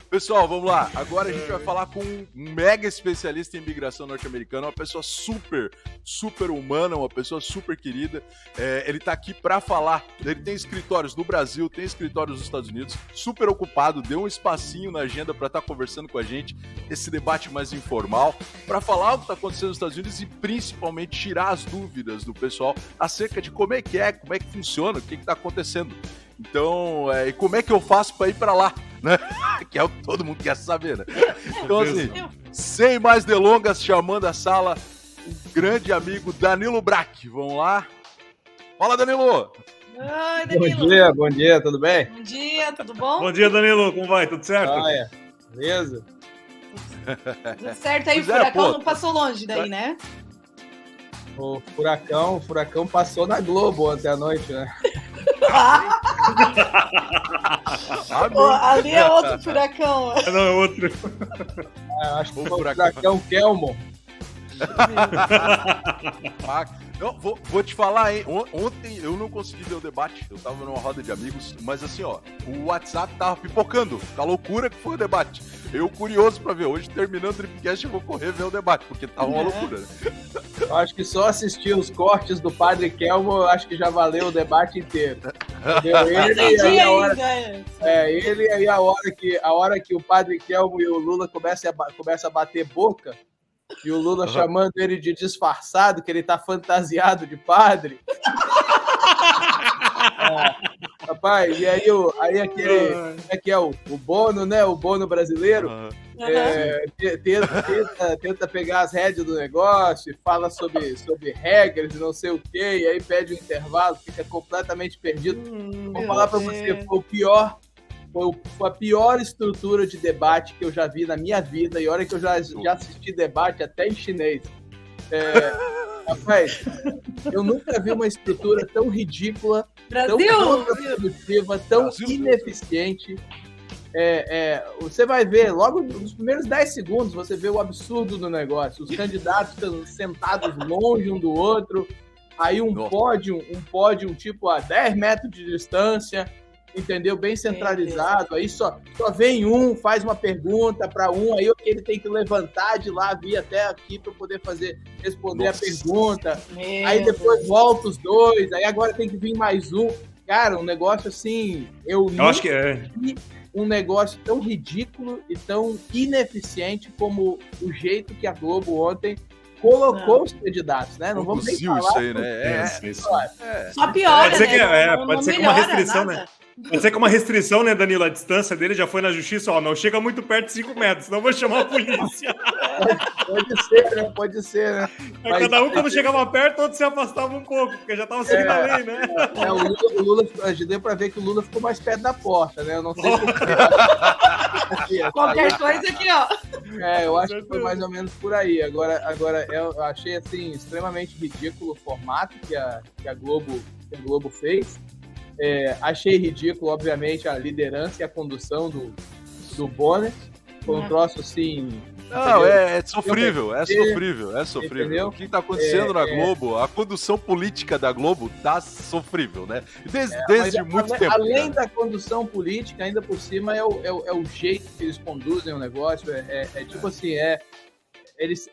Pessoal, vamos lá. Agora a gente vai falar com um mega especialista em imigração norte-americana, uma pessoa super, super humana, uma pessoa super querida. Ele tá aqui para falar. Ele tem escritórios no Brasil, tem escritórios nos Estados Unidos, super ocupado, deu um espacinho na agenda para estar conversando com a gente, esse debate mais informal, para falar o que está acontecendo nos Estados Unidos e principalmente tirar as dúvidas do pessoal acerca de como é que funciona, o que está acontecendo. Então, e como é que eu faço para ir para lá, né? Que é o que todo mundo quer saber, né? Então, assim, sem mais delongas, chamando a sala, o grande amigo Danilo Brack. Vamos lá. Fala, Danilo! Oi, Danilo. Bom dia, tudo bem? Bom dia, tudo bom? Bom dia, Danilo, como vai? Tudo certo? Beleza? Tudo certo aí, o furacão não passou longe daí, né? O furacão passou na Globo ontem à noite, né? Ali é outro furacão. Não, é outro. Acho que foi o furacão Kelmo. Vou te falar, hein? Ontem eu não consegui ver o debate, eu tava numa roda de amigos, mas assim, ó, o WhatsApp tava pipocando, a loucura que foi o debate. Eu curioso pra ver, hoje terminando o Tripcast eu vou correr ver o debate, porque tava uma loucura, né? Eu acho que só assistir os cortes do Padre Kelmo, eu acho que já valeu o debate inteiro. Ele aí a hora que o Padre Kelmo e o Lula começam a bater boca, e o Lula chamando ele de disfarçado, que ele tá fantasiado de padre. Rapaz, e aí o Bono, né? O Bono brasileiro tenta pegar as rédeas do negócio, fala sobre regras e não sei o quê, e aí pede um intervalo, fica completamente perdido. Vou falar pra você, foi a pior estrutura de debate que eu já vi na minha vida, e olha que eu já assisti debate até em chinês. Rapaz, eu nunca vi uma estrutura tão ridícula, tão contraprodutiva, tão ineficiente. Você vai ver, logo nos primeiros 10 segundos, você vê o absurdo do negócio. Os candidatos estão sentados longe um do outro, aí um pódio tipo a 10 metros de distância, entendeu? Bem centralizado, aí só vem faz uma pergunta para aí ele tem que levantar de lá, vir até aqui para poder responder a pergunta, aí depois volta os dois, aí agora tem que vir mais um. Cara, um negócio assim, eu acho que vi um negócio tão ridículo e tão ineficiente como o jeito que a Globo ontem colocou os candidatos, né? Não vamos nem falar isso aí, né? Só piora, pode ser que uma restrição, né? Pode ser que uma restrição, né, Danilo? A distância dele já foi na justiça, não chega muito perto de 5 metros, senão eu vou chamar a polícia. Pode ser, né? Mas cada um, quando chegava perto, outro se afastava um pouco, porque já tava seguindo a lei, né? O Lula, deu pra ver que o Lula ficou mais perto da porta, né? Eu não sei qualquer coisa aqui, ó. Eu acho que foi mais ou menos por aí. Agora eu achei, assim, extremamente ridículo o formato que a Globo fez. Achei ridículo, obviamente, a liderança e a condução do Bonner. Foi um troço assim. Não, é sofrível. Entendeu? O que está acontecendo na Globo, a condução política da Globo tá sofrível, né? Desde muito tempo. Além da condução política, ainda por cima é o jeito que eles conduzem o negócio. Tipo assim, eles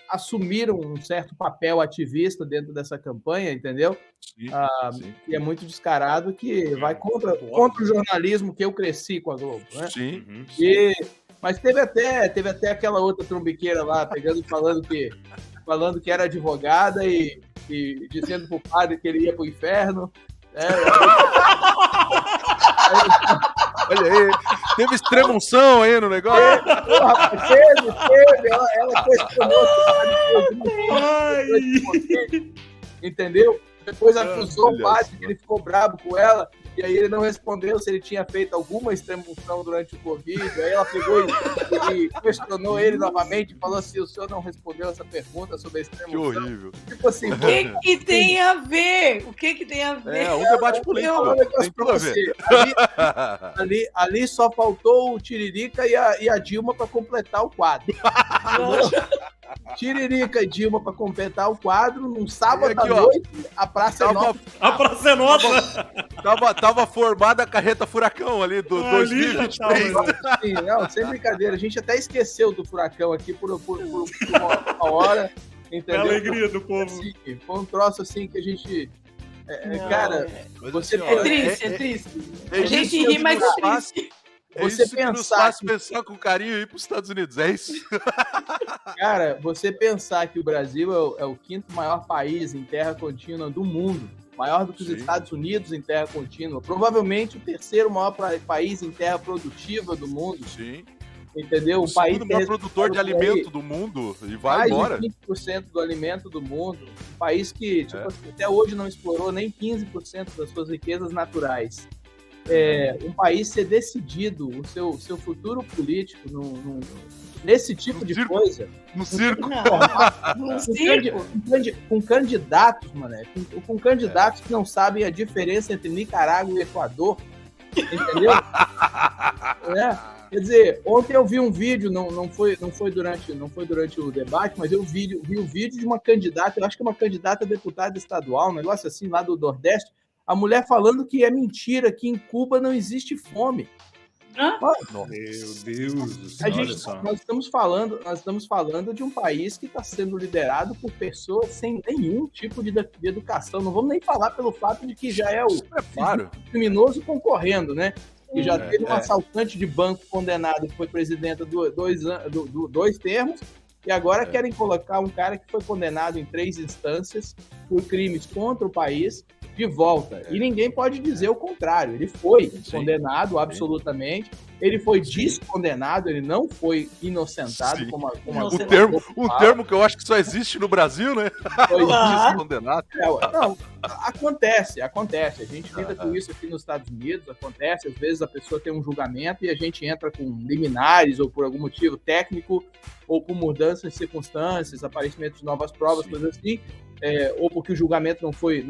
assumiram um certo papel ativista dentro dessa campanha, entendeu? Sim. E é muito descarado, que vai contra o jornalismo que eu cresci com a Globo, né? Sim. Mas teve até aquela outra trombiqueira lá, falando que era advogada e dizendo pro padre que ele ia pro inferno. Olha aí, teve extrema-unção aí no negócio. Teve. Ela questionou. Entendeu? Depois acusou o padre, que ele ficou bravo com ela, e aí ele não respondeu se ele tinha feito alguma extrema-unção durante o Covid. Aí ela pegou e questionou ele novamente e falou assim: o senhor não respondeu essa pergunta sobre a extrema-unção. Que horrível. Tipo assim, o que tem a ver? O que tem a ver? Um debate político. Tem tudo a ver. Ali só faltou o Tiririca e a Dilma para completar o quadro. Tiririca e Dilma para completar o quadro. Num sábado aqui, à noite, a Praça é Nossa. A Praça é Nossa! Tava formada a carreta Furacão ali do 2023. Sim, não, sem brincadeira. A gente até esqueceu do Furacão aqui por uma hora. Entendeu? É a alegria do povo. Assim, foi um troço assim que a gente... cara, você... É triste. A gente ri, mas é triste. Você isso que nos faz pensar com carinho e ir para os Estados Unidos, é isso? Cara, você pensar que o Brasil é o quinto maior país em terra contínua do mundo, maior do que os Estados Unidos em terra contínua, provavelmente o terceiro maior país em terra produtiva do mundo. Sim. Entendeu? O segundo maior produtor de alimento do mundo e vai embora. Mais de 20% do alimento do mundo. Um país que assim, até hoje não explorou nem 15% das suas riquezas naturais. Um país ser decidido, o seu futuro político nesse tipo de coisa. No circo. Com candidatos, mané. Com candidatos que não sabem a diferença entre Nicarágua e Equador. Entendeu? Quer dizer, ontem eu vi um vídeo, não foi durante o debate, mas eu vi o vídeo de uma candidata, eu acho que é uma candidata a deputada estadual, um negócio assim, lá do Nordeste, a mulher falando que é mentira, que em Cuba não existe fome. Meu Deus do céu, olha só. Nós estamos falando de um país que está sendo liderado por pessoas sem nenhum tipo de educação. Não vamos nem falar pelo fato de que já é o criminoso concorrendo, né? E já teve um assaltante de banco condenado que foi presidente dois termos, e agora querem colocar um cara que foi condenado em 3 instâncias por crimes contra o país de volta. E ninguém pode dizer o contrário. Ele foi condenado absolutamente. Ele foi descondenado, ele não foi inocentado. Um termo que eu acho que só existe no Brasil, né? Foi descondenado. Não, acontece. A gente lida com isso aqui nos Estados Unidos, acontece. Às vezes a pessoa tem um julgamento e a gente entra com liminares ou por algum motivo técnico ou por mudanças de circunstâncias, aparecimento de novas provas, coisas assim. Ou porque o julgamento não foi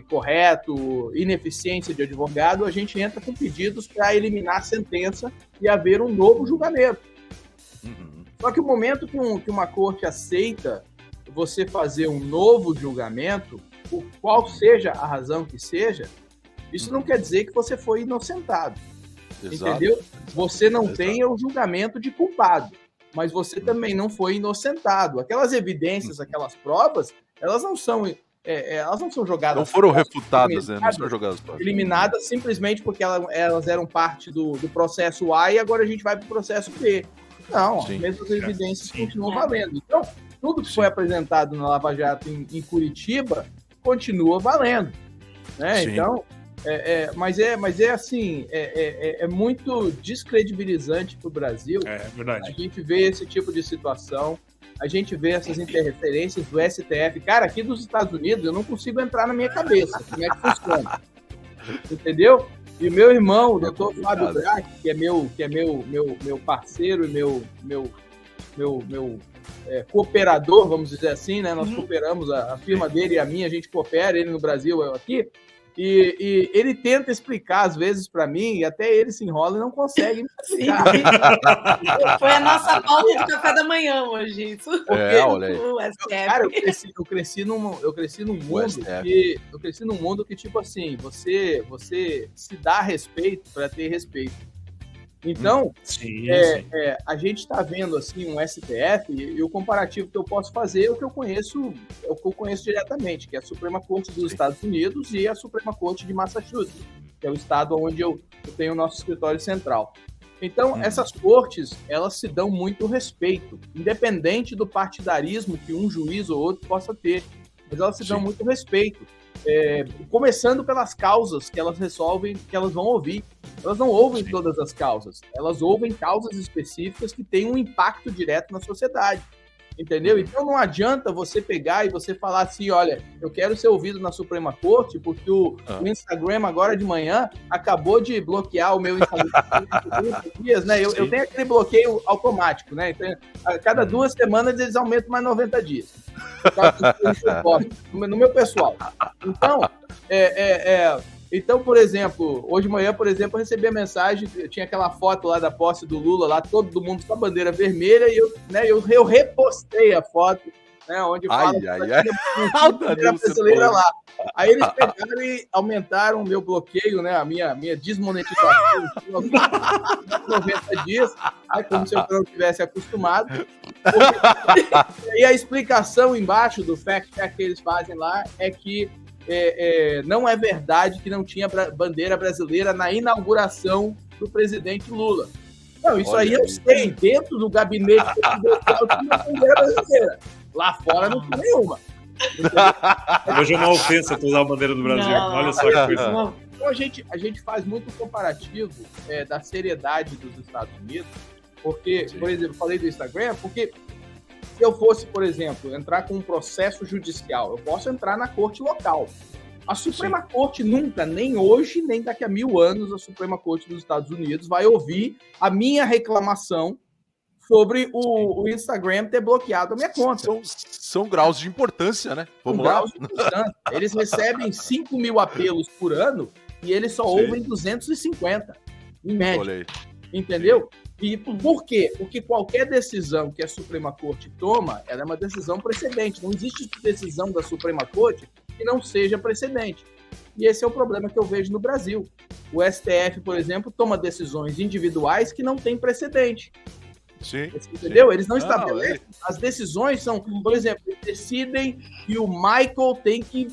correto, ineficiência de advogado, a gente entra com pedidos para eliminar a sentença e haver um novo julgamento. Só que o momento que uma corte aceita você fazer um novo julgamento, por qual seja a razão que seja, isso não quer dizer que você foi inocentado. Entendeu? Você não tem o julgamento de culpado, mas você também não foi inocentado. Aquelas evidências, aquelas provas, elas não são jogadas... Não foram refutadas, né? Não foram jogadas fora. Eliminadas simplesmente porque elas eram parte do processo A e agora a gente vai para o processo B. Não, as mesmas evidências continuam valendo. Então, tudo que foi apresentado na Lava Jato em Curitiba continua valendo. Né? Então... Mas é assim, é muito descredibilizante para o Brasil. Verdade. A gente vê esse tipo de situação, a gente vê essas interferências do STF. Cara, aqui dos Estados Unidos eu não consigo entrar na minha cabeça como é que funciona. Entendeu? E o meu irmão, o doutor Fábio Braque, que é meu parceiro e meu cooperador, vamos dizer assim, né? Nós cooperamos, a firma dele e a minha, a gente coopera, ele no Brasil, eu aqui. E ele tenta explicar, às vezes, para mim, e até ele se enrola e não consegue me explicar. Foi a nossa pauta de café da manhã hoje, isso. Olha aí. Cara, eu cresci num mundo que, tipo assim, você se dá respeito para ter respeito. Então, a gente está vendo assim um STF, e o comparativo que eu posso fazer é o que eu conheço diretamente, que é a Suprema Corte dos Estados Unidos e a Suprema Corte de Massachusetts, que é o estado onde eu tenho o nosso escritório central. Então, essas cortes, elas se dão muito respeito, independente do partidarismo que um juiz ou outro possa ter, mas elas se dão muito respeito. Começando pelas causas que elas resolvem, que elas vão ouvir. Elas não ouvem todas as causas, elas ouvem causas específicas que têm um impacto direto na sociedade. Entendeu? Então não adianta você pegar e você falar assim, olha, eu quero ser ouvido na Suprema Corte porque o Instagram agora de manhã acabou de bloquear o meu Instagram. Dias, né? Eu tenho aquele bloqueio automático, né? Então, a cada 2 semanas eles aumentam mais 90 dias. No meu pessoal. Então, Então, por exemplo, hoje de manhã, por exemplo, eu recebi a mensagem, tinha aquela foto lá da posse do Lula, lá todo mundo com a bandeira vermelha, e eu repostei a foto, né, onde fala a bandeira brasileira lá. Aí eles pegaram e aumentaram o meu bloqueio, né, a minha desmonetização de 90 dias, aí, como se eu não tivesse acostumado. E a explicação embaixo do fact-check que eles fazem lá é que não é verdade que não tinha bandeira brasileira na inauguração do presidente Lula. Não, isso aí eu sei. Dentro do gabinete presidencial tinha bandeira brasileira. Lá fora não tinha nenhuma. Hoje é uma ofensa tu usar a bandeira do Brasil. Não, olha só que coisa. Então a gente faz muito comparativo da seriedade dos Estados Unidos, porque, por exemplo, eu falei do Instagram, porque se eu fosse, por exemplo, entrar com um processo judicial, eu posso entrar na corte local. A Suprema Corte nunca, nem hoje, nem daqui a 1000 anos, a Suprema Corte dos Estados Unidos vai ouvir a minha reclamação sobre o Instagram ter bloqueado a minha conta. São graus de importância, né? Vamos lá. Graus de importância. Eles recebem 5.000 apelos por ano e eles só ouvem 250, em média. Entendeu? E por quê? Porque qualquer decisão que a Suprema Corte toma, ela é uma decisão precedente. Não existe decisão da Suprema Corte que não seja precedente. E esse é o problema que eu vejo no Brasil. O STF, por exemplo, toma decisões individuais que não têm precedente. Sim. Entendeu? Eles não estabelecem. As decisões são, por exemplo, eles decidem que o Michael tem que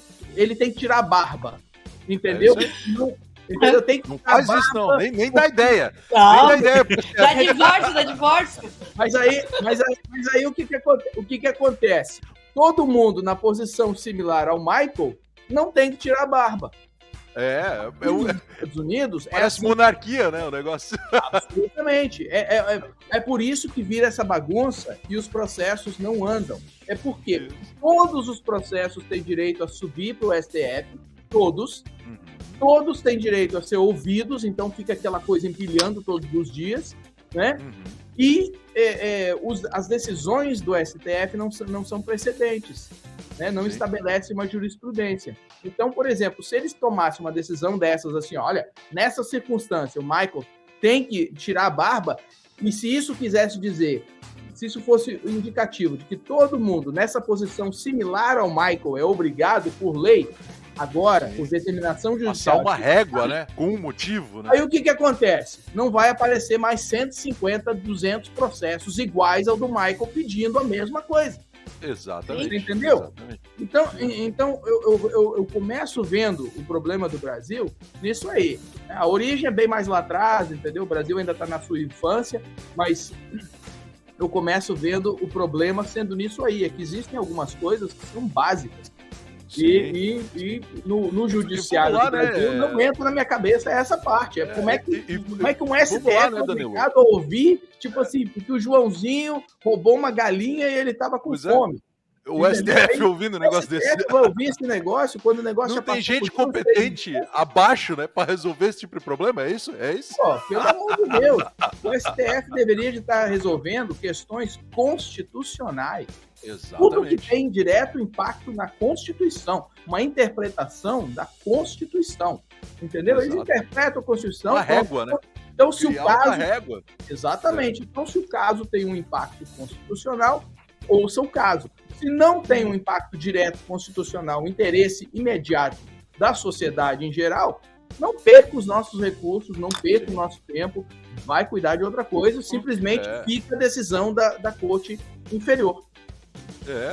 tirar a barba. Entendeu? Entendeu? Não faz isso, não. Nem dá ideia. Não. Nem dá ideia. Dá divórcio. Mas aí o que acontece? Todo mundo na posição similar ao Michael não tem que tirar a barba. Nos Estados Unidos parece monarquia, né, o negócio. Absolutamente. É por isso que vira essa bagunça e os processos não andam. É porque todos os processos têm direito a subir para o STF, todos. Todos têm direito a ser ouvidos, então fica aquela coisa empilhando todos os dias, né? E as decisões do STF não são precedentes, né? Não estabelece uma jurisprudência. Então, por exemplo, se eles tomassem uma decisão dessas, assim, olha, nessa circunstância, o Michael tem que tirar a barba, e se isso quisesse dizer, se isso fosse um indicativo de que todo mundo nessa posição similar ao Michael é obrigado por lei, agora, por determinação judicial... Passar uma régua, né? Com um motivo, né? Aí o que acontece? Não vai aparecer mais 150, 200 processos iguais ao do Michael pedindo a mesma coisa. Exatamente. Você entendeu? Exatamente. Então eu começo vendo o problema do Brasil nisso aí. A origem é bem mais lá atrás, entendeu? O Brasil ainda está na sua infância, mas eu começo vendo o problema sendo nisso aí. É que existem algumas coisas que são básicas. E no judiciário do Brasil não entra na minha cabeça essa parte. Como é que um STF é obrigado a ouvir, tipo assim, porque o Joãozinho roubou uma galinha e ele tava com fome. O STF ouvindo um negócio desse. O STF vai ouvir esse negócio quando o negócio não tem gente competente abaixo, né, para resolver esse tipo de problema, é isso? Pô, pelo amor de Deus, o STF deveria estar resolvendo questões constitucionais. Exatamente. Tudo que tem direto impacto na Constituição, uma interpretação da Constituição, entendeu? Eles interpretam a Constituição. Uma régua, né? Então, se o caso... Uma régua. Exatamente. Então, se o caso tem um impacto constitucional, ouça o caso. Se não tem um impacto direto constitucional, um interesse imediato da sociedade em geral, não perca os nossos recursos, não perca o nosso tempo, vai cuidar de outra coisa, simplesmente fica a decisão da corte inferior.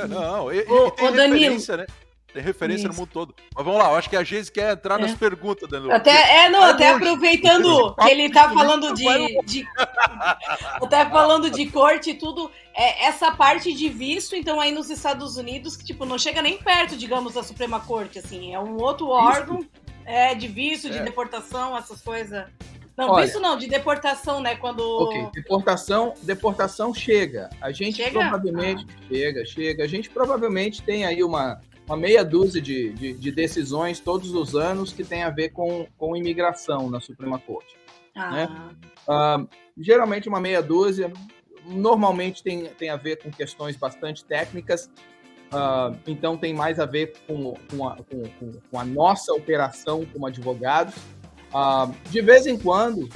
Não. E tem referência, né? Tem referência no mundo todo. Mas vamos lá, eu acho que a Geise quer entrar nas perguntas, Danilo. Até aproveitando que ele tá falando até falando de corte e tudo, essa parte de visto, então, aí nos Estados Unidos, que, tipo, não chega nem perto, digamos, da Suprema Corte, assim, é um outro órgão de visto, de deportação, essas coisas. Não, olha, visto não, de deportação, né, quando... Ok, deportação chega. A gente provavelmente... Chega. A gente provavelmente tem aí uma meia dúzia de decisões todos os anos que tem a ver com imigração na Suprema Corte. Né? Geralmente uma meia dúzia, normalmente tem a ver com questões bastante técnicas. Então tem mais a ver com a nossa operação como advogados. De vez em quando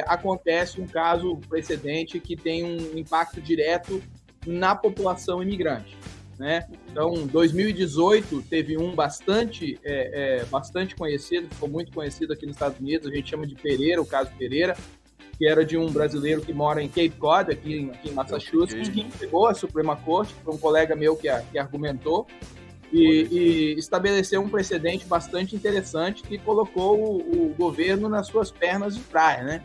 acontece um caso precedente que tem um impacto direto na população imigrante, né? Então, 2018 teve um bastante conhecido, ficou muito conhecido aqui nos Estados Unidos, a gente chama de Pereira, o caso Pereira, que era de um brasileiro que mora em Cape Cod, aqui em Massachusetts, que chegou à Suprema Corte, foi um colega meu que argumentou, e estabeleceu um precedente bastante interessante que colocou o governo nas suas pernas de praia, né?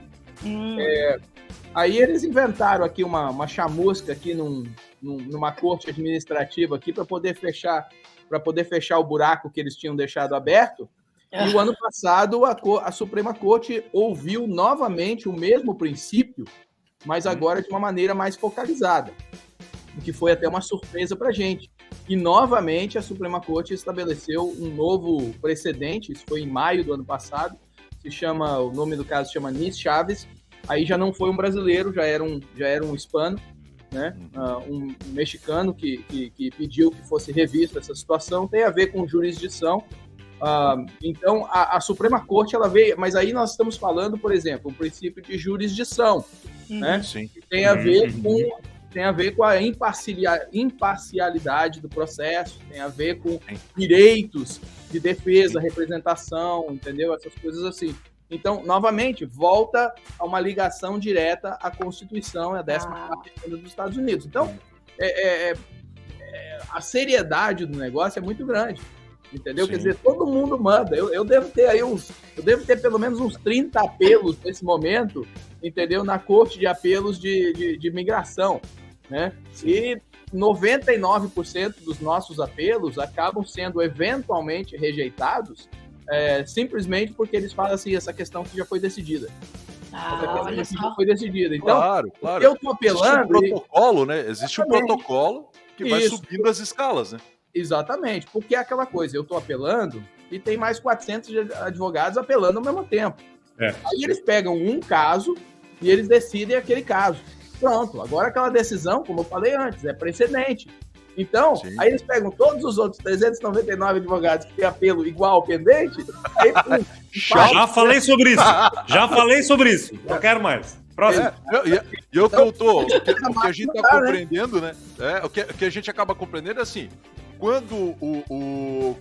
Aí eles inventaram aqui uma chamusca aqui numa corte administrativa aqui para poder fechar o buraco que eles tinham deixado aberto. E o ano passado a Suprema Corte ouviu novamente o mesmo princípio, mas agora de uma maneira mais focalizada, o que foi até uma surpresa para a gente. E novamente a Suprema Corte estabeleceu um novo precedente, isso foi em maio do ano passado, o nome do caso se chama Nis Chaves. Aí já não foi um brasileiro, já era um hispano, né? Um mexicano que pediu que fosse revista essa situação, tem a ver com jurisdição. Então, a Suprema Corte, ela veio, mas aí nós estamos falando, por exemplo, o princípio de jurisdição, né? Sim. Que tem a ver com a imparcialidade do processo, tem a ver com direitos de defesa, representação, entendeu? Essas coisas assim. Então, novamente, volta a uma ligação direta à Constituição, à 14ª dos Estados Unidos. Então, a seriedade do negócio é muito grande, entendeu? Sim. Quer dizer, todo mundo manda. Eu devo ter pelo menos uns 30 apelos nesse momento, entendeu? Na Corte de Apelos de Imigração, né? Sim. E 99% dos nossos apelos acabam sendo eventualmente rejeitados, simplesmente porque eles falam assim, essa questão que já foi decidida. Olha só. Já foi decidida. Então, claro. eu tô apelando... Existe um protocolo, né? Existe um protocolo que vai subindo as escalas, né? Exatamente, porque é aquela coisa, eu tô apelando e tem mais 400 advogados apelando ao mesmo tempo. Aí eles pegam um caso e eles decidem aquele caso. Pronto, agora aquela decisão, como eu falei antes, é precedente. Então, aí eles pegam todos os outros 399 advogados que têm apelo igual pendente. Já falei sobre isso. Não quero mais. Próximo. O que a gente está compreendendo, né? O que a gente acaba compreendendo é assim: quando o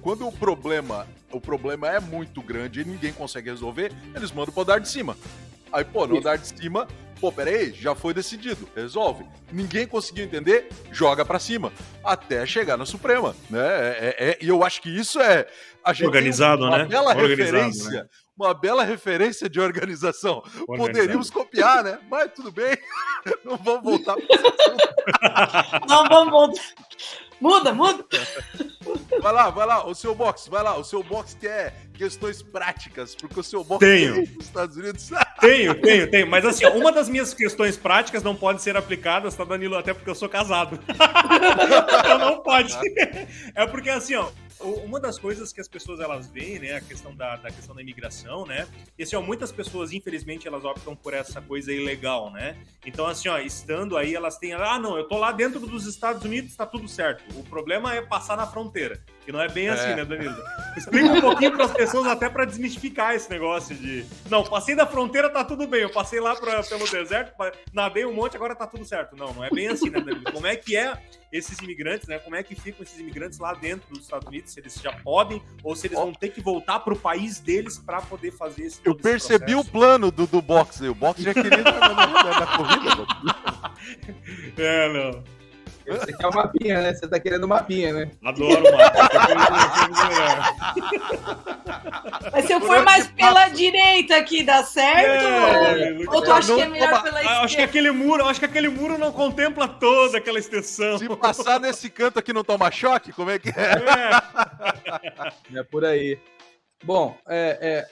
problema é muito grande e ninguém consegue resolver, eles mandam pro andar de cima. Aí, no andar de cima, peraí, já foi decidido, resolve. Ninguém conseguiu entender, joga pra cima, até chegar na Suprema, né? E eu acho que isso é... A gente organizado, uma né? Bela referência, né? Uma bela referência de organização. Poderíamos copiar, né? Mas tudo bem, não vamos voltar para esse assunto. Não vamos voltar. Muda. Vai lá, o seu box, quer questões práticas, porque o seu box Tenho. Nos Estados Unidos. Tenho. Mas assim, uma das minhas questões práticas não pode ser aplicadas, tá, Danilo? Até porque eu sou casado. Então não pode. É porque assim, uma das coisas que as pessoas elas veem, né, a questão da questão da imigração, né, e assim, muitas pessoas, infelizmente, elas optam por essa coisa ilegal, né, então assim, estando aí, elas têm, não, eu tô lá dentro dos Estados Unidos, tá tudo certo, o problema é passar na fronteira, que não é bem assim, né, Danilo? Explica um pouquinho para as pessoas até para desmistificar esse negócio de, não, passei da fronteira, tá tudo bem, eu passei lá pelo deserto, nadei um monte, agora tá tudo certo. Não é bem assim, né, Danilo? Como é que esses imigrantes, né? Como é que ficam esses imigrantes lá dentro dos Estados Unidos, se eles já podem ou se eles vão ter que voltar pro país deles para poder fazer esse Eu percebi o plano do boxe. O boxe já queria na corrida. Não. Você quer o mapinha, né? Você tá querendo o mapinha, né? Adoro o mapa. Mas se eu for mais pela direita aqui, dá certo? Ou tu acha que é melhor pela esquerda? Acho que aquele muro não contempla toda aquela extensão. Se passar nesse canto aqui não toma choque, como é que é? É por aí. Bom,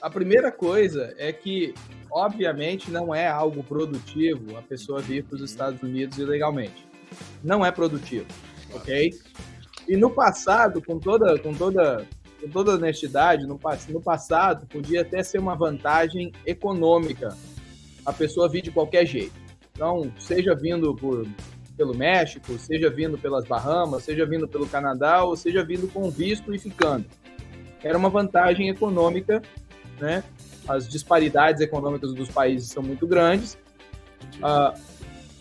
a primeira coisa é que, obviamente, não é algo produtivo a pessoa vir para os Estados Unidos ilegalmente. Não é produtivo, ok? E no passado, com toda honestidade, no passado, podia até ser uma vantagem econômica a pessoa vir de qualquer jeito. Então, seja vindo por pelo México, seja vindo pelas Bahamas, seja vindo pelo Canadá, ou seja vindo com visto e ficando. Era uma vantagem econômica, né? As disparidades econômicas dos países são muito grandes,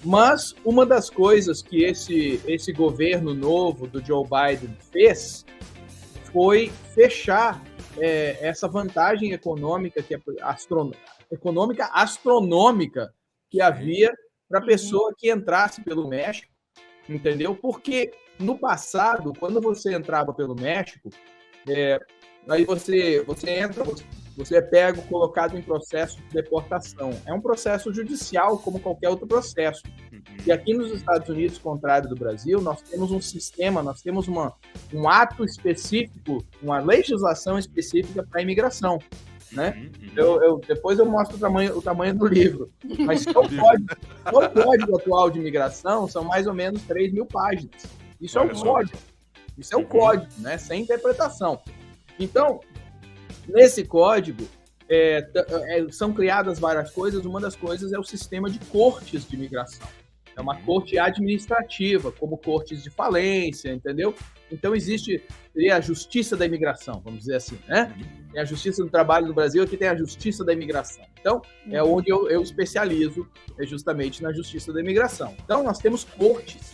mas uma das coisas que esse governo novo do Joe Biden fez foi fechar essa vantagem econômica, que é astronômica que havia para a pessoa que entrasse pelo México, entendeu? Porque no passado, quando você entrava pelo México, aí você entra, você é pego, colocado em processo de deportação. É um processo judicial, como qualquer outro processo. E aqui nos Estados Unidos, contrário do Brasil, nós temos um sistema, nós temos um ato específico, uma legislação específica para a imigração, né? Depois eu mostro o tamanho do livro. Mas o código atual de imigração são mais ou menos 3.000 páginas. Isso é um código. Isso é um código, né? Sem interpretação. Então, nesse código, são criadas várias coisas. Uma das coisas é o sistema de cortes de imigração. É uma corte administrativa, como cortes de falência, entendeu? Então, existe a justiça da imigração, vamos dizer assim, né? Tem a justiça do trabalho no Brasil, aqui tem a justiça da imigração. Então, é onde eu especializo, justamente na justiça da imigração. Então, nós temos cortes.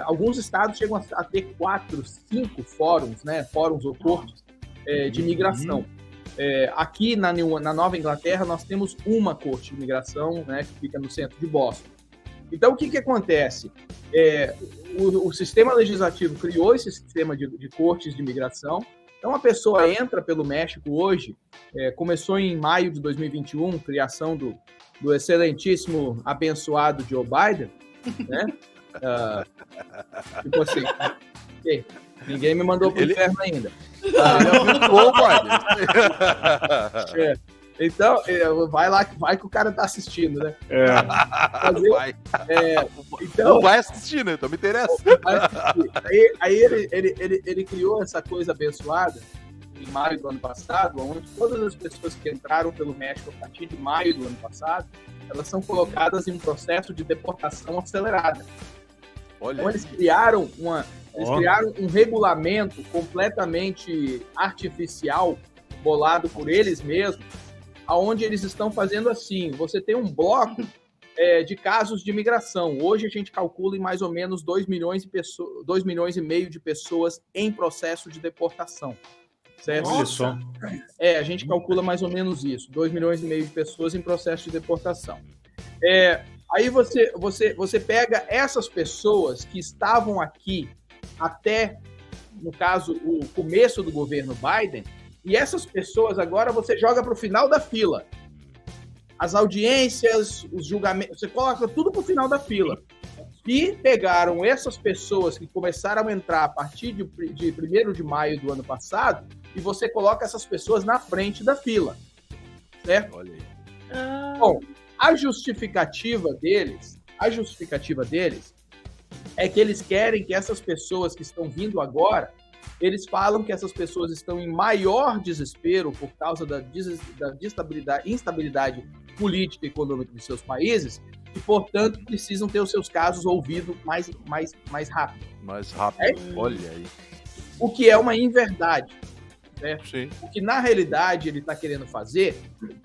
Alguns estados chegam a ter 4, 5 fóruns, né? Fóruns ou cortes de imigração. Aqui na Nova Inglaterra, nós temos uma corte de imigração, né, que fica no centro de Boston. Então, o que acontece? O sistema legislativo criou esse sistema de cortes de imigração. Então, a pessoa entra pelo México hoje, começou em maio de 2021, criação do excelentíssimo, abençoado Joe Biden, né? Tipo assim, ninguém me mandou pro inferno ainda. Então, vai que o cara tá assistindo, né? Então, vai assistir, né? Então me interessa. Aí ele criou essa coisa abençoada em maio do ano passado, onde todas as pessoas que entraram pelo México a partir de maio do ano passado, elas são colocadas em um processo de deportação acelerada. Então, eles criaram um regulamento completamente artificial, bolado por eles mesmos, aonde eles estão fazendo assim: você tem um bloco de casos de imigração. Hoje a gente calcula em mais ou menos 2 milhões e meio de pessoas em processo de deportação. Certo? Olha só. A gente calcula mais ou menos isso, 2 milhões e meio de pessoas em processo de deportação. Aí você pega essas pessoas que estavam aqui até, no caso, o começo do governo Biden, e essas pessoas agora você joga para o final da fila. As audiências, os julgamentos, você coloca tudo para o final da fila. E pegaram essas pessoas que começaram a entrar a partir de 1º de maio do ano passado, e você coloca essas pessoas na frente da fila. Certo? Olha aí. Bom, a justificativa deles é que eles querem que essas pessoas que estão vindo agora, eles falam que essas pessoas estão em maior desespero por causa da instabilidade política e econômica de seus países e, portanto, precisam ter os seus casos ouvidos mais rápido. Mais rápido, olha aí. O que é uma inverdade. Certo? Sim. O que, na realidade, ele está querendo fazer,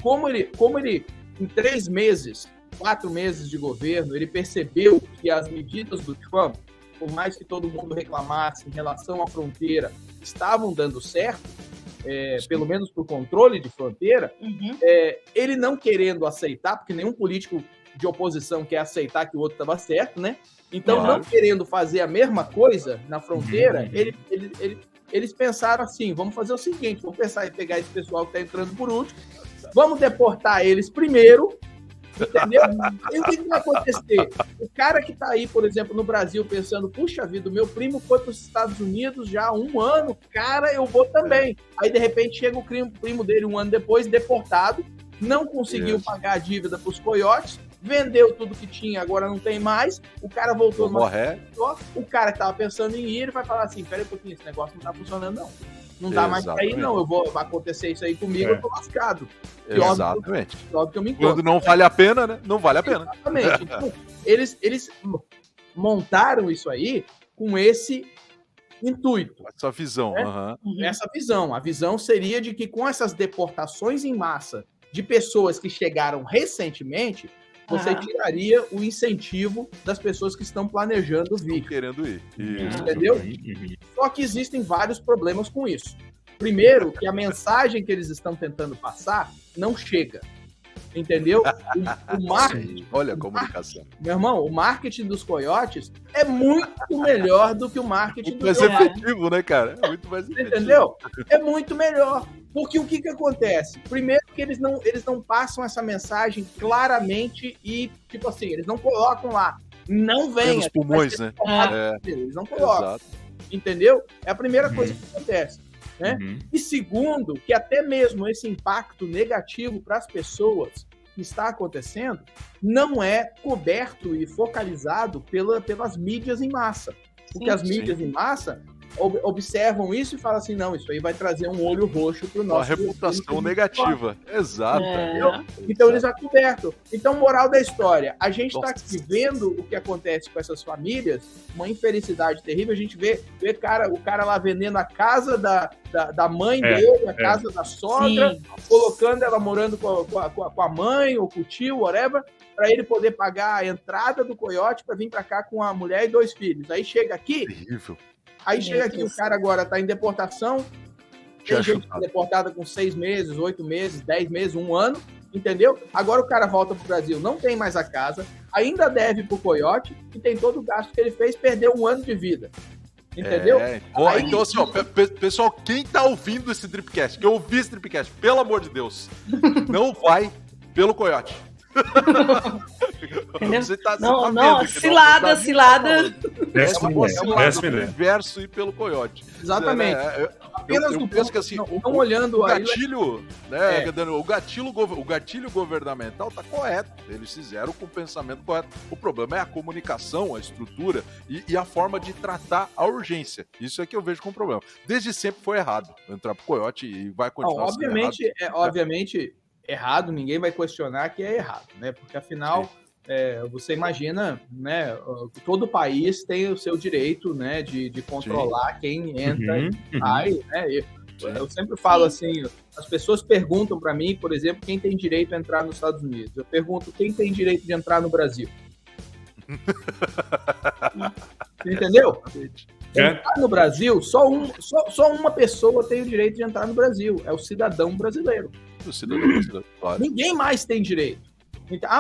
como ele, em 3 meses, 4 meses de governo, ele percebeu que as medidas do Trump, por mais que todo mundo reclamasse em relação à fronteira, estavam dando certo, pelo menos para o controle de fronteira, ele não querendo aceitar, porque nenhum político de oposição quer aceitar que o outro estava certo, né? Então, não querendo fazer a mesma coisa na fronteira, eles pensaram assim: vamos fazer o seguinte, vamos pensar em pegar esse pessoal que está entrando por último, vamos deportar eles primeiro, entendeu? E o que vai acontecer? O cara que está aí, por exemplo, no Brasil, pensando: puxa vida, o meu primo foi para os Estados Unidos já há 1 ano, cara, eu vou também. Aí, de repente, chega o primo dele 1 ano depois, deportado, não conseguiu pagar a dívida para os coiotes, vendeu tudo que tinha, agora não tem mais, o cara voltou o cara que tava pensando em ir, ele vai falar assim: peraí um pouquinho, esse negócio não tá funcionando não dá mais pra ir não, vai acontecer isso aí comigo, eu tô lascado. Exatamente. Óbvio que eu me encontro. Quando não vale a pena, né? Não vale a pena. Exatamente. Então, eles montaram isso aí com esse intuito. Essa visão. Né? Essa visão. A visão seria de que com essas deportações em massa de pessoas que chegaram recentemente, você tiraria o incentivo das pessoas que estão planejando vir. Querendo ir. Entendeu? Só que existem vários problemas com isso. Primeiro, que a mensagem que eles estão tentando passar não chega. Entendeu? O marketing. Olha a comunicação. Meu irmão, o marketing dos coiotes é muito melhor do que o marketing muito mais efetivo, né, cara? É muito mais efetivo. Entendeu? É muito melhor. Porque o que acontece? Primeiro que eles não passam essa mensagem claramente e, tipo assim, eles não colocam lá. Não venha. Pelos pulmões, né? Eles não colocam. Exato. Entendeu? É a primeira coisa que acontece. Né? E segundo, que até mesmo esse impacto negativo para as pessoas que está acontecendo não é coberto e focalizado pelas mídias em massa. Porque as mídias em massa observam isso e falam assim, não, isso aí vai trazer um olho roxo para o nosso... Uma reputação negativa. Exato. Então eles acobertam. Então, moral da história, a gente está aqui vendo o que acontece com essas famílias, uma infelicidade terrível, a gente vê o cara lá vendendo a casa da mãe dele, a casa da sogra, colocando ela morando com a mãe ou com o tio, whatever, para ele poder pagar a entrada do coiote para vir para cá com a mulher e 2 filhos. Aí chega aqui... Terrível. Aí chega aqui, o cara agora está em deportação, tem gente que tá deportada com 6 meses, 8 meses, 10 meses, 1 ano, entendeu? Agora o cara volta pro Brasil, não tem mais a casa, ainda deve pro coiote e tem todo o gasto que ele fez, perdeu 1 ano de vida. Entendeu? Então, assim, pessoal, quem tá ouvindo esse Tripcast, que eu ouvi esse Tripcast, pelo amor de Deus, não vai pelo coiote. Você tá vendo cilada. É o inverso e pelo coiote. Exatamente. Eu penso que assim, olhando o gatilho, né, o gatilho governamental tá correto. Eles fizeram com o pensamento correto. O problema é a comunicação, a estrutura e a forma de tratar a urgência. Isso é que eu vejo como problema. Desde sempre foi errado entrar pro coiote e vai continuar sendo errado. Obviamente errado, ninguém vai questionar que é errado, né? Porque afinal, você imagina, né? Todo país tem o seu direito, né? De controlar quem entra e sai, né? Eu sempre falo assim, as pessoas perguntam para mim, por exemplo, quem tem direito a entrar nos Estados Unidos. Eu pergunto, quem tem direito de entrar no Brasil? Entendeu? Entrar no Brasil, só uma pessoa tem o direito de entrar no Brasil, é o cidadão brasileiro. Claro. Ninguém mais tem direito.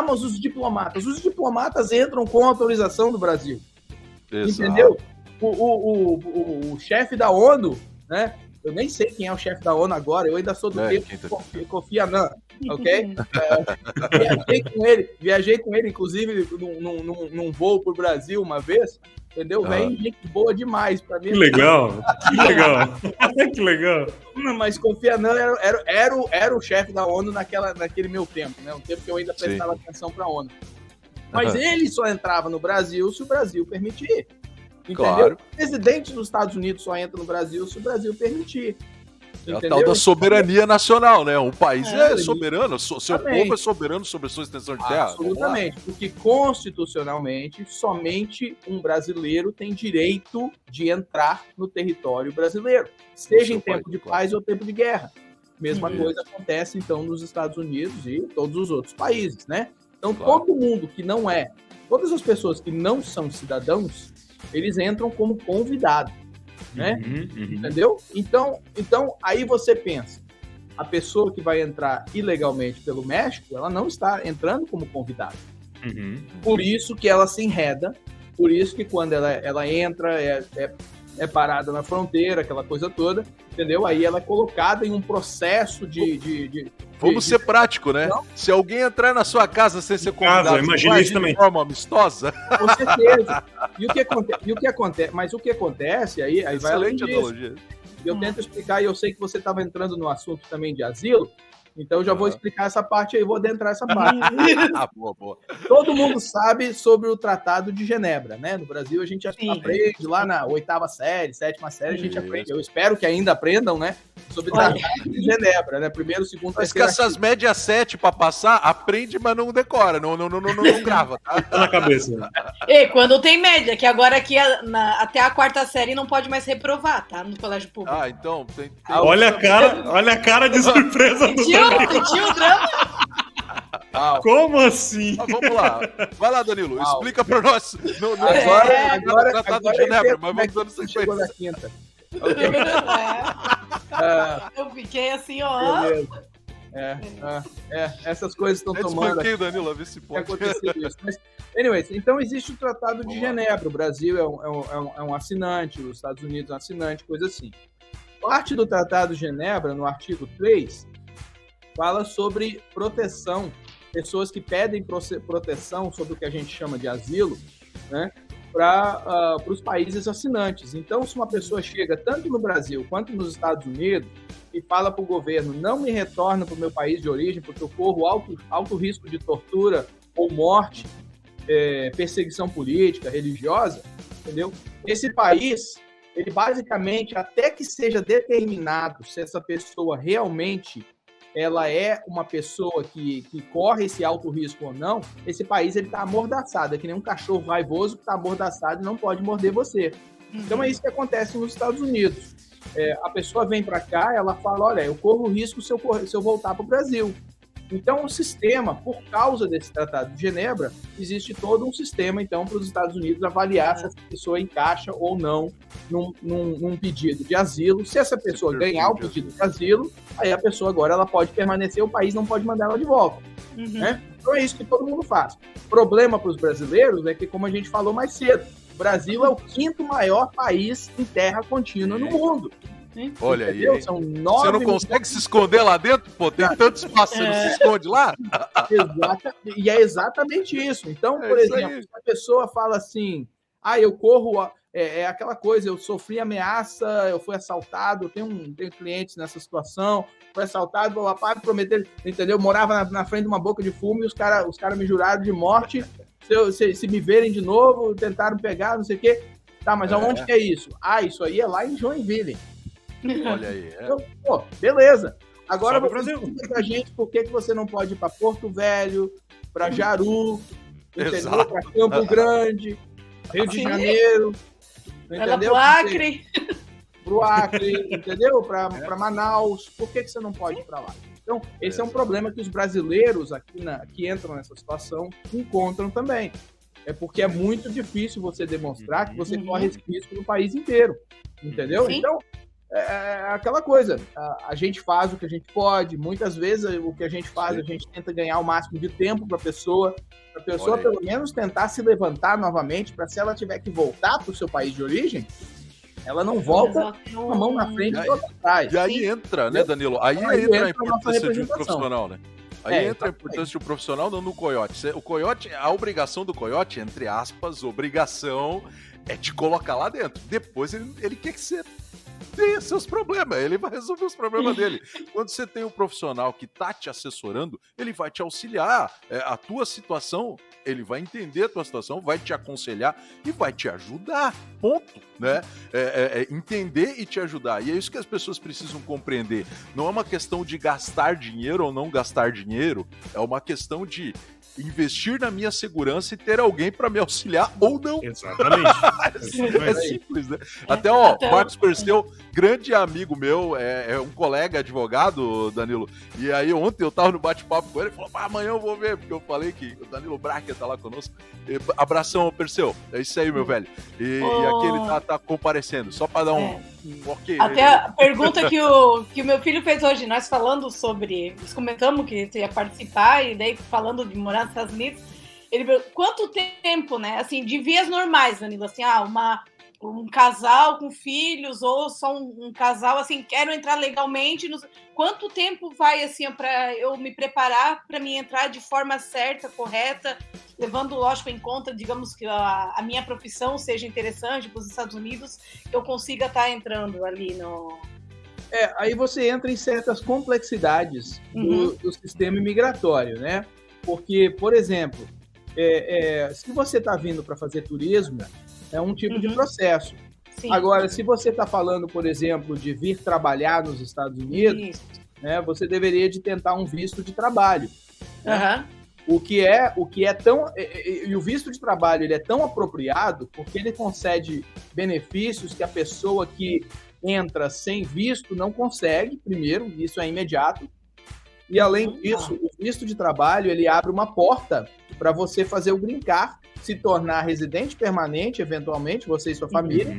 Mas os diplomatas entram com autorização do Brasil. Exato. Entendeu? O chefe da ONU, né? Eu nem sei quem é o chefe da ONU agora, eu ainda sou do tempo de Kofi Annan, ok? Viajei com ele, inclusive, num voo pro Brasil uma vez, entendeu? Vem gente boa demais pra mim. Que legal. Que legal. Mas Kofi Annan era o chefe da ONU naquele meu tempo, né? Um tempo que eu ainda prestava atenção pra ONU. Mas ele só entrava no Brasil se o Brasil permitir. Entendeu? Claro. O presidente dos Estados Unidos só entra no Brasil se o Brasil permitir. É a tal da soberania nacional, né? Um país é soberano, seu povo é soberano sobre a sua extensão de terra. Absolutamente, porque constitucionalmente somente um brasileiro tem direito de entrar no território brasileiro, seja em tempo de paz ou tempo de guerra. Mesma coisa acontece então nos Estados Unidos e todos os outros países, né? Então todo mundo que não é, todas as pessoas que não são cidadãos, eles entram como convidados, né? Entendeu? Então, aí você pensa, a pessoa que vai entrar ilegalmente pelo México, ela não está entrando como convidada. Por isso que ela se enreda, por isso que quando ela entra, é parada na fronteira, aquela coisa toda, entendeu? Aí ela é colocada em um processo Vamos ser prático, né? Não? Se alguém entrar na sua casa sem ser convidado, imagina isso também. De forma amistosa. Com certeza. E o que acontece? Mas o que acontece aí vai além disso. Eu tento explicar, e eu sei que você estava entrando no assunto também de asilo, então eu já vou explicar essa parte aí, vou adentrar essa parte. Boa. Todo mundo sabe sobre o Tratado de Genebra, né? No Brasil a gente aprende lá na 8ª série, 7ª série, a gente aprende. Eu espero que ainda aprendam, né? Sobre o Tratado de Genebra, né? Primeiro, segundo, terceiro. Mas que essas médias 7 para passar, aprende, mas não decora, não grava, tá? Tá na cabeça. E quando tem média, que agora aqui até a 4ª série não pode mais reprovar, tá? No colégio público. Ah, então tem olha a cara de surpresa do Sentiu o drama? Como assim? Vamos lá. Vai lá, Danilo. Explica pra nós. Agora Tratado de Genebra, mas vamos dando você chegou na quinta. Eu fiquei assim, ó. Beleza. Essas coisas estão tomando. Danilo, a ver se pode. Isso. Mas, anyways, então existe o Tratado de Genebra. O Brasil é um assinante, os Estados Unidos é um assinante, coisa assim. Parte do Tratado de Genebra, no artigo 3, fala sobre proteção, pessoas que pedem proteção sobre o que a gente chama de asilo, né, para os países assinantes. Então, se uma pessoa chega tanto no Brasil quanto nos Estados Unidos e fala para o governo, não me retorna para o meu país de origem porque eu corro alto risco de tortura ou morte, perseguição política, religiosa, entendeu? Esse país, ele basicamente, até que seja determinado se essa pessoa realmente ela é uma pessoa que corre esse alto risco ou não, esse país está amordaçado, é que nem um cachorro raivoso que está amordaçado e não pode morder você. Então é isso que acontece nos Estados Unidos. A pessoa vem para cá, ela fala, olha, eu corro risco se eu voltar para o Brasil. Então o sistema, por causa desse Tratado de Genebra, existe todo um sistema, então, para os Estados Unidos avaliar se essa pessoa encaixa ou não num pedido de asilo. Se essa pessoa ganhar o pedido de asilo, aí a pessoa agora ela pode permanecer, o país não pode mandar ela de volta. Né? Então é isso que todo mundo faz. O problema para os brasileiros é que, como a gente falou mais cedo, o Brasil é o 5º maior país em terra contínua no mundo. Olha aí. São 9 você não consegue se esconder lá dentro? Pô, tem tanto espaço, você não se esconde lá? E é exatamente isso. Então, por exemplo, se a pessoa fala assim, eu corro... É aquela coisa, eu sofri ameaça, eu fui assaltado, eu tenho clientes nessa situação, fui assaltado, o rapaz prometeu, entendeu? Morava na frente de uma boca de fumo e os cara me juraram de morte, se me verem de novo, tentaram pegar, não sei o quê. Tá, mas aonde que é isso? Isso aí é lá em Joinville. Olha aí. Então, pô, beleza. Agora você explica pra gente por que você não pode ir para Porto Velho, para Jaru, entendeu? Para Campo Grande, Rio de Janeiro, entendeu? Pro Acre, entendeu? Para Manaus. Por que você não pode ir para lá? Então, esse é um problema que os brasileiros que entram nessa situação encontram também. É porque é muito difícil você demonstrar que você corre esse risco no país inteiro, entendeu? Sim. Então, é aquela coisa, a gente faz o que a gente pode, muitas vezes o que a gente faz, a gente tenta ganhar o máximo de tempo para a pessoa pelo menos tentar se levantar novamente, para se ela tiver que voltar para o seu país de origem, ela não volta com a mão na frente e outra atrás. E aí entra, né, Danilo? Aí entra a importância de um profissional, né? Aí entra a importância de um profissional no coiote. O coiote, a obrigação do coiote, entre aspas, obrigação, é te colocar lá dentro. Depois ele quer que você tenha seus problemas, ele vai resolver os problemas dele. Quando você tem um profissional que tá te assessorando, ele vai te auxiliar. A tua situação, ele vai entender a tua situação, vai te aconselhar e vai te ajudar. Ponto, né? Entender e te ajudar. E é isso que as pessoas precisam compreender. Não é uma questão de gastar dinheiro ou não gastar dinheiro, é uma questão de investir na minha segurança e ter alguém para me auxiliar ou não. Exatamente. É simples, né? Até, ó, Marcos Perseu, grande amigo meu, é um colega advogado, Danilo, e aí ontem eu tava no bate-papo com ele, ele falou, amanhã eu vou ver, porque eu falei que o Danilo Bracher tá lá conosco. Abração, Perseu, é isso aí, meu velho. E aqui ele tá comparecendo, só para dar um ok. Até a pergunta que o meu filho fez hoje, nós comentamos que você ia participar, e daí falando de morar nos Estados Unidos, ele perguntou, quanto tempo, né, assim, de vias normais, Danilo, assim, um casal com filhos, ou só um casal, assim, quero entrar legalmente, quanto tempo vai, assim, para eu me preparar para me entrar de forma certa, correta, levando, lógico, em conta, digamos, que a minha profissão seja interessante para os Estados Unidos, que eu consiga estar entrando ali no... Aí você entra em certas complexidades do sistema imigratório, né? Porque, por exemplo, se você está vindo para fazer turismo, é um tipo de processo. Sim. Agora, se você está falando, por exemplo, de vir trabalhar nos Estados Unidos, né, você deveria de tentar um visto de trabalho. Né? O que é tão... E o visto de trabalho ele é tão apropriado porque ele concede benefícios que a pessoa que entra sem visto não consegue, primeiro, isso é imediato. E, além disso, o visto de trabalho ele abre uma porta para você fazer o green card, se tornar residente permanente, eventualmente, você e sua família,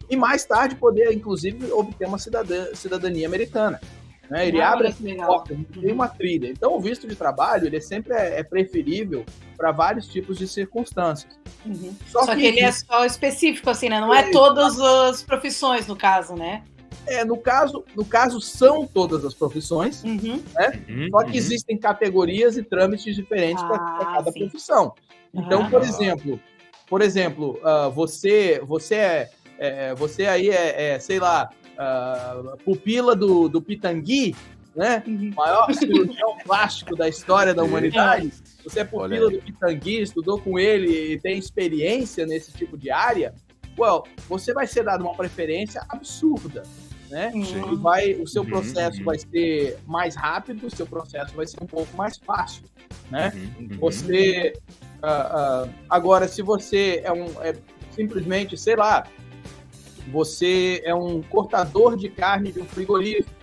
e mais tarde poder, inclusive, obter uma cidadania americana. Né? Ele abre essa porta, tem uma trilha. Então, o visto de trabalho ele sempre é preferível para vários tipos de circunstâncias. Só que ele é só específico, assim, né? Não é todas as profissões, no caso, né? No caso, são todas as profissões, né? Só que existem categorias e trâmites diferentes para cada profissão. Então, por exemplo, você aí sei lá, pupila do Pitangui, né? Maior cirurgião plástico da história da humanidade. Você é pupila do Pitangui, estudou com ele e tem experiência nesse tipo de área, você vai ser dado uma preferência absurda. Né? O seu processo vai ser mais rápido, o seu processo vai ser um pouco mais fácil, né? Você agora, se você simplesmente, sei lá, você é um cortador de carne de um frigorífico,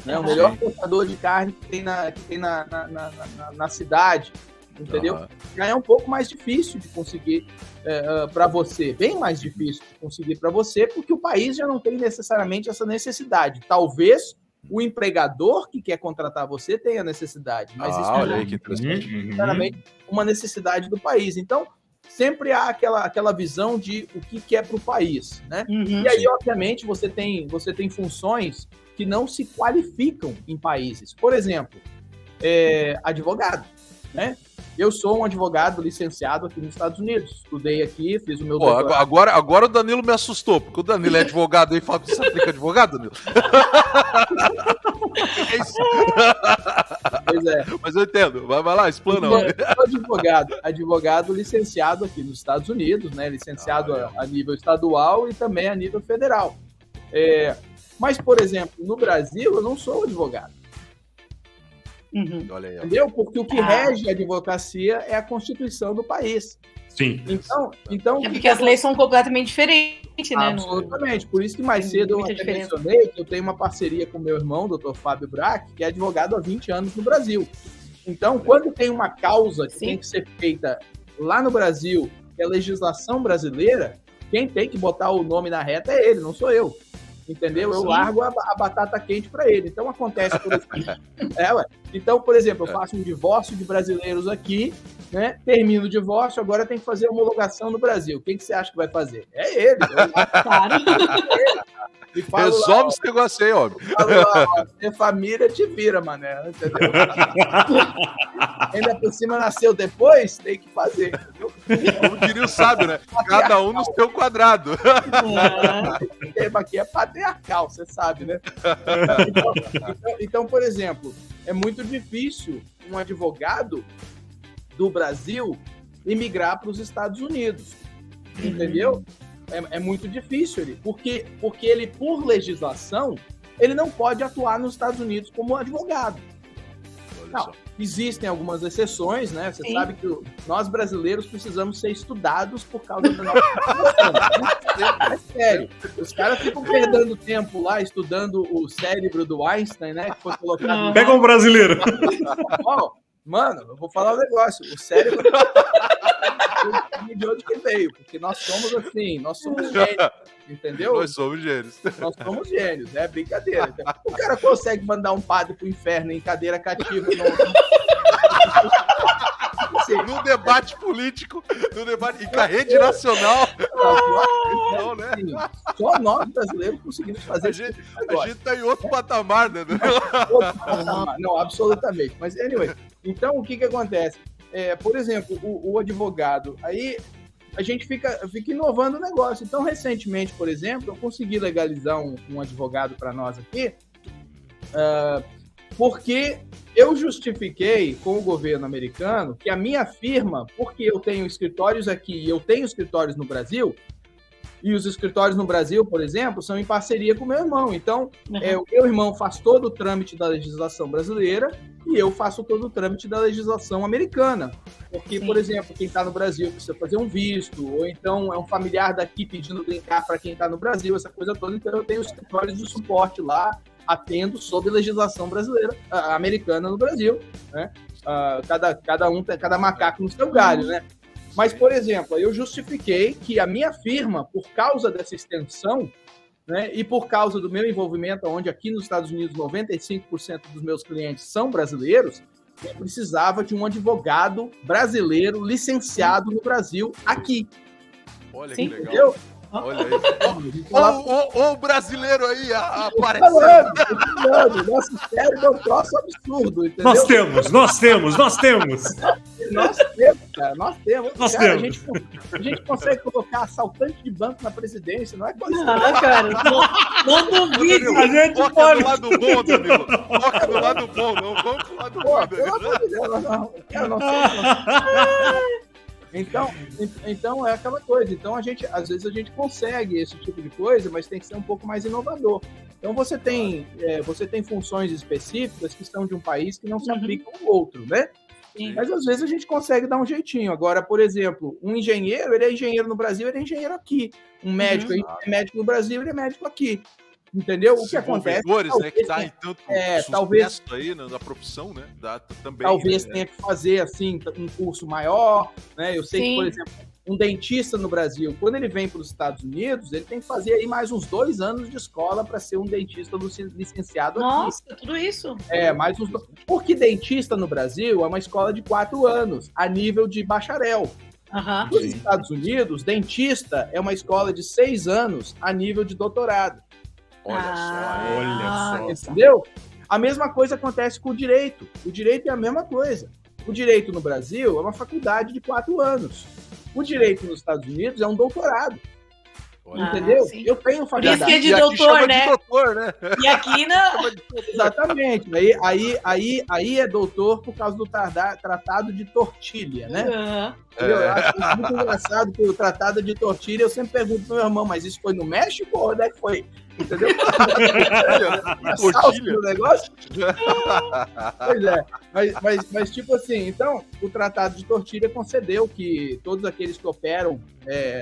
né? O melhor cortador de carne que tem na cidade, entendeu? Já é um pouco mais difícil de conseguir para você, bem mais difícil de conseguir para você, porque o país já não tem necessariamente essa necessidade. Talvez o empregador que quer contratar você tenha necessidade, mas isso não é necessariamente uma necessidade do país. Então, sempre há aquela visão de o que é para o país, né? E aí, obviamente, você tem funções que não se qualificam em países. Por exemplo, advogado, né? Eu sou um advogado licenciado aqui nos Estados Unidos. Estudei aqui, fiz o meu doutorado. Agora o Danilo me assustou, porque o Danilo é advogado e fala que você aplica advogado, Danilo? É isso. Pois é. Mas eu entendo. Vai lá, explana. Advogado licenciado aqui nos Estados Unidos, né? Licenciado a nível estadual e também a nível federal. Mas, por exemplo, no Brasil, eu não sou advogado. Olha aí, entendeu? Porque o que rege a advocacia é a Constituição do país. Sim. Então, porque as leis são completamente diferentes, né? Absolutamente. Por isso que mais cedo eu até mencionei que eu tenho uma parceria com meu irmão, Dr. Fábio Brack, que é advogado há 20 anos no Brasil. Então, quando tem uma causa que tem que ser feita lá no Brasil, que é legislação brasileira, quem tem que botar o nome na reta é ele, não sou eu. Entendeu? Eu largo a batata quente para ele. Então, acontece por exemplo. Então, por exemplo, eu faço um divórcio de brasileiros aqui, né? Termino o divórcio, agora tem que fazer homologação no Brasil. Quem que você acha que vai fazer? É ele. Claro. Resolve esse negócio aí, ó. Ter família te vira, mané. Entendeu? Ainda por cima nasceu depois, tem que fazer. Entendeu? Como diria o sábio, né? Cada um no seu quadrado. O tema aqui é patriarcal, você sabe, né? Então, por exemplo, é muito difícil um advogado do Brasil imigrar para os Estados Unidos. Entendeu? É muito difícil ele, porque ele, por legislação, ele não pode atuar nos Estados Unidos como advogado. Não, existem algumas exceções, né? Você sabe que nós brasileiros precisamos ser estudados por causa da nossa é sério. Os caras ficam perdendo tempo lá estudando o cérebro do Einstein, né? Que foi colocado... Pega um brasileiro. Mano, eu vou falar um negócio. O cérebro de onde que veio, porque nós somos assim, nós somos gênios, entendeu? Nós somos gênios. Nós somos gênios, é brincadeira. O cara consegue mandar um padre pro inferno em cadeira cativa no debate político, em rede nacional. Não, né? Só nós brasileiros conseguimos fazer isso. A gente tá em outro patamar, né? Não, absolutamente. Mas, anyway, então o que acontece? Por exemplo, o advogado, aí a gente fica inovando o negócio. Então, recentemente, por exemplo, eu consegui legalizar um advogado para nós aqui, porque eu justifiquei com o governo americano que a minha firma, porque eu tenho escritórios aqui e eu tenho escritórios no Brasil, e os escritórios no Brasil, por exemplo, são em parceria com o meu irmão. Então, o meu irmão faz todo o trâmite da legislação brasileira e eu faço todo o trâmite da legislação americana. Porque, Sim. por exemplo, quem está no Brasil precisa fazer um visto, ou então é um familiar daqui pedindo green card para quem está no Brasil, essa coisa toda. Então eu tenho escritórios de suporte lá, atendo sob legislação brasileira, americana no Brasil, né? Cada macaco no seu galho, né? Mas, por exemplo, eu justifiquei que a minha firma, por causa dessa extensão, né, e por causa do meu envolvimento, onde aqui nos Estados Unidos 95% dos meus clientes são brasileiros, eu precisava de um advogado brasileiro licenciado no Brasil aqui. Olha Sim. que legal. Entendeu? Olha aí. Ó, o brasileiro aí aparecendo. Tô falando, nosso cérebro é um troço absurdo, entendeu? Nós temos. Nós temos, cara, nós temos. Nós Cara, temos. A gente consegue colocar assaltante de banco na presidência, não é coisa. Ah, cara, não duvide. A gente Foca pode. do lado bom, Danilo. Foca do lado bom, não vamos pro lado Pô, ruim, pelo Danilo. amor de Deus, cara, não sei. Então é aquela coisa. Então às vezes a gente consegue esse tipo de coisa, mas tem que ser um pouco mais inovador. Então você tem funções específicas que são de um país que não se aplicam ao outro, né? Sim. Mas às vezes a gente consegue dar um jeitinho. Agora, por exemplo, um engenheiro, ele é engenheiro no Brasil, ele é engenheiro aqui. Um médico, ele é médico no Brasil, ele é médico aqui. Entendeu? O que acontece? Desenvolvedores, né, que tá em tanto sucesso talvez aí na profissão, né? Também. Talvez né? tenha que fazer assim um curso maior, né? Eu sei que, por exemplo, um dentista no Brasil, quando ele vem para os Estados Unidos, ele tem que fazer aí mais uns 2 anos de escola para ser um dentista licenciado aqui. Nossa, tudo isso? Mais uns. Porque dentista no Brasil é uma escola de 4 anos, a nível de bacharel. Aham. Nos Estados Unidos, dentista é uma escola de 6 anos, a nível de doutorado. Olha só. Entendeu? A mesma coisa acontece com o direito. O direito é a mesma coisa. O direito no Brasil é uma faculdade de 4 anos. O direito nos Estados Unidos é um doutorado. Entendeu? Sim. Eu tenho Por isso que faculdade. é de E aqui doutor, chama né? de doutor, né? E aqui não. Exatamente. Aí é doutor por causa do Tratado de Tortilha, né? Aham. Eu acho muito engraçado que o Tratado de Tortilha, eu sempre pergunto pro meu irmão, mas isso foi no México ou onde é que foi? Entendeu? Tortilha. No negócio? Pois é. Mas tipo assim, então, o Tratado de Tortilha concedeu que todos aqueles que operam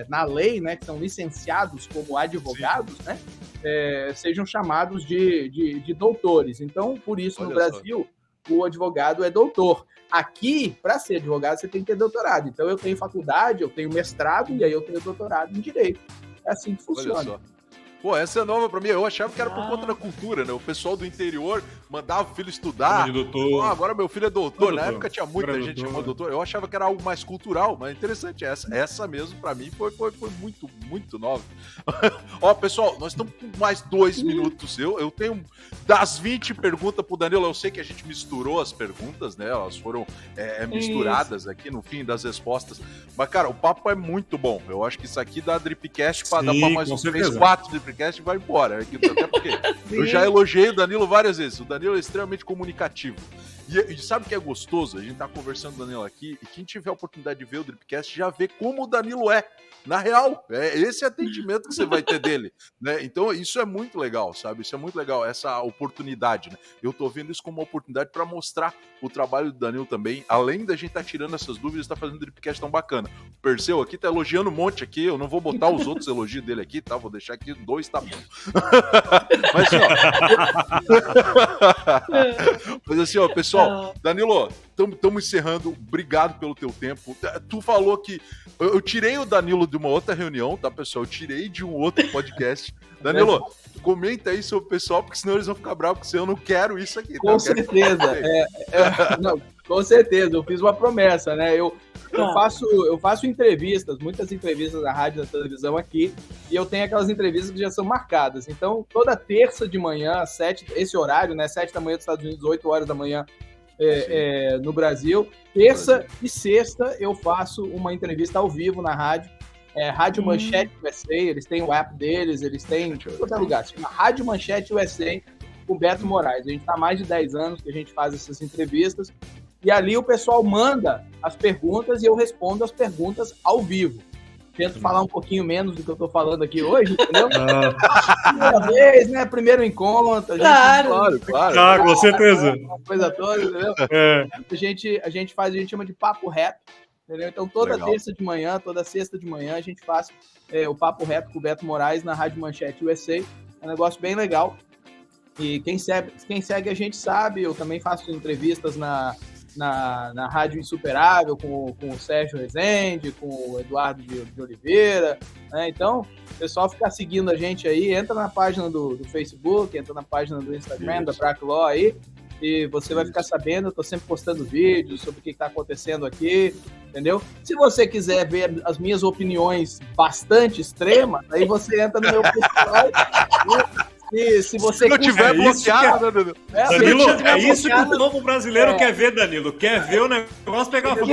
na lei, né, que são licenciados como advogados, né, sejam chamados de doutores. Então, por isso, no Brasil, o advogado é doutor. Aqui, para ser advogado, você tem que ter doutorado. Então, eu tenho faculdade, eu tenho mestrado, e aí eu tenho doutorado em Direito. É assim que funciona. Olha só. Pô, essa é nova pra mim. Eu achava que era por conta da cultura, né? O pessoal do interior mandava o filho estudar. Agora meu filho é doutor. Na época tinha muita gente chamando doutor. Eu achava que era algo mais cultural, mas interessante. Essa mesmo, pra mim, foi muito, muito nova. Ó, pessoal, nós estamos com mais 2 minutos. Eu tenho das 20 perguntas pro Danilo. Eu sei que a gente misturou as perguntas, né? Elas foram misturadas aqui no fim das respostas. Mas, cara, o papo é muito bom. Eu acho que isso aqui dá Dripcast pra dar pra mais uns 3, 4 Dripcast e vai embora. Até porque eu já elogiei o Danilo várias vezes. O Danilo é extremamente comunicativo. E sabe o que é gostoso? A gente tá conversando com o Danilo aqui, e quem tiver a oportunidade de ver o Dripcast já vê como o Danilo é. Na real, esse atendimento que você vai ter dele, né? Então isso é muito legal, sabe? Isso é muito legal, essa oportunidade, né? Eu tô vendo isso como uma oportunidade para mostrar o trabalho do Danilo também, além da gente tá tirando essas dúvidas, tá fazendo um Dripcast tão bacana. O Perseu aqui tá elogiando um monte aqui, eu não vou botar os outros elogios dele aqui, tá? Vou deixar aqui 2, tá bom. Mas assim, ó... Mas assim, ó, pessoal, Danilo, estamos encerrando, obrigado pelo teu tempo. Tu falou que eu tirei o Danilo de uma outra reunião, tá, pessoal? Eu tirei de um outro podcast. Danilo, comenta aí sobre o pessoal, porque senão eles vão ficar bravos com você. Eu não quero isso aqui. Com certeza. Não, com certeza. Eu fiz uma promessa, né? Eu faço entrevistas, muitas entrevistas na rádio e na televisão aqui, e eu tenho aquelas entrevistas que já são marcadas. Então, toda terça de manhã, esse horário, né? 7 da manhã dos Estados Unidos, 8 horas da manhã no Brasil. Terça e sexta eu faço uma entrevista ao vivo na rádio. Rádio Manchete USA, eles têm o app deles, eles têm em todo lugar. Se chama Rádio Manchete USA, com o Beto Moraes. A gente está há mais de 10 anos que a gente faz essas entrevistas. E ali o pessoal manda as perguntas e eu respondo as perguntas ao vivo. Tento falar um pouquinho menos do que eu tô falando aqui hoje, entendeu? Primeira vez, né? Primeiro encontro. Claro, com certeza. Uma coisa toda, entendeu? A gente chama de papo reto, entendeu? Então toda terça de manhã, toda sexta de manhã, a gente faz o papo reto com o Beto Moraes na Rádio Manchete USA. É um negócio bem legal. E quem segue a gente sabe, eu também faço entrevistas na Rádio Insuperável com o Sérgio Rezende, com o Eduardo de Oliveira, né? Então, o pessoal ficar seguindo a gente aí, entra na página do Facebook, entra na página do Instagram, da Prac Law aí, e você vai ficar sabendo. Eu tô sempre postando vídeos sobre o que está acontecendo aqui, entendeu? Se você quiser ver as minhas opiniões bastante extremas, aí você entra no meu pessoal. Se você não tiver bloqueado, Danilo. Danilo, é isso que o novo brasileiro quer ver, Danilo. Quer ver o negócio pegar fogo.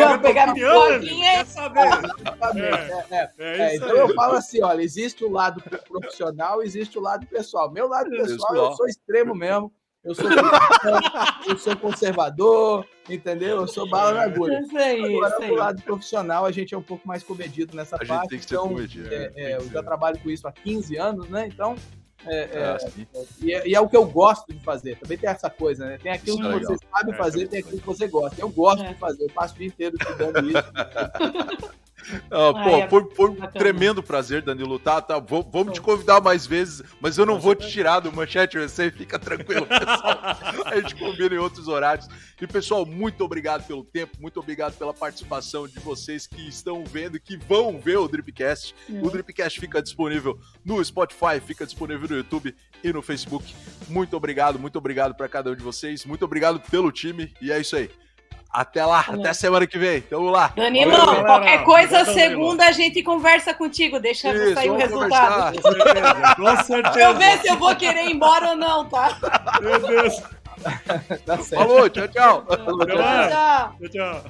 Quer saber. Então eu falo assim, olha, existe o lado profissional, existe o lado pessoal. Meu lado pessoal, eu sou extremo mesmo. Eu sou conservador, entendeu? Eu sou bala na agulha. Agora, do lado profissional, a gente é um pouco mais comedido nessa parte. A gente tem que ser comedido. Eu já trabalho com isso há 15 anos, né? Então... E é o que eu gosto de fazer. Também tem essa coisa, né? Tem aquilo que você sabe fazer, tem aquilo que você gosta. Eu gosto de fazer, eu passo o dia inteiro estudando isso. Foi um tremendo prazer, Danilo. Vamos te convidar mais vezes, mas eu não vou te tirar do Manchete USA, fica tranquilo, pessoal. A gente combina em outros horários. E, pessoal, muito obrigado pelo tempo, muito obrigado pela participação de vocês que estão vendo e que vão ver o Dripcast. O Dripcast fica disponível no Spotify, fica disponível no YouTube e no Facebook. Muito obrigado para cada um de vocês. Muito obrigado pelo time e é isso aí. Até lá, até semana que vem. Tamo lá. Danilo, qualquer coisa, segunda a gente conversa contigo. Deixa sair o resultado. Com certeza. Eu ver se eu vou querer ir embora ou não, tá? Meu Deus. Tá certo. Falou, tchau. Tchau. Tchau.